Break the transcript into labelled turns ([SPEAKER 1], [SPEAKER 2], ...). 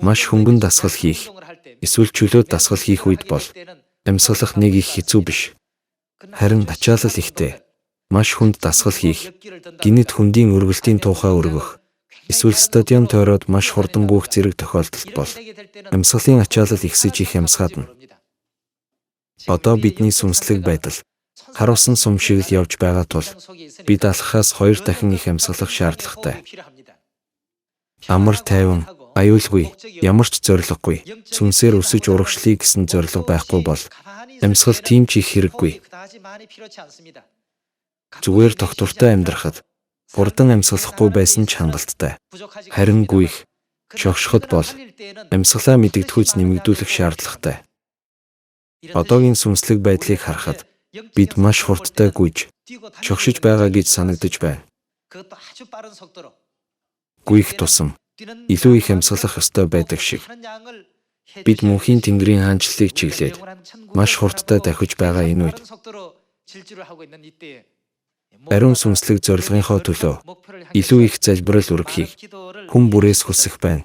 [SPEAKER 1] маш хөнгөн дасгал хийх, эсвэл чөлөөт дасгал хийх үед бол амьсгалах нэг их хэцүү биш. Харин ачаалал ихтэй маш хүнд дасгал хийх, гинэт хүндийн өргөлтийн тухай өргөх, эсвэл стадион тойроод маш хурдан бүүх зэрэг тохиолдолд бол амьсгалын ачаалал ихсэж их ямсгаадна. Одоо бидний сүнслэг байдал харуулсан сум шиг л явж байгаа тул бид алхахаас 2 дахин их амьсгалах шаардлагатай. Амар тайван, аюулгүй, ямар ч зориггүй, сүнсээр өсөж урагшлая гэсэн зориг байхгүй бол амьсгал тийм ч их хэрэггүй. Зүгээр тогтвортой амьдрахад хурдан амьсгалахгүй байсан ч хангалттай. Харин гүйх, шогшоход бол амьсгалаа мэдэгдэхүйц нэмэгдүүлэх шаардлагатай. Одоогийн сүнслэг байдлыг харахад бид маш хурдтай гүйж, шогшиж байгаа гэж санагдаж байна. Гүйх тусам илүү их амьсгалах ёстой байдаг шиг. Бид мөнхийн Тэнгэрийн хаанчлалыг чиглээд маш хурдтай дахиж байгаа энэ үед ариун сүнслэг зорилгынхоо төлөө илүү их залбирал өргөхийг хүн бүрээс хүсэх байна.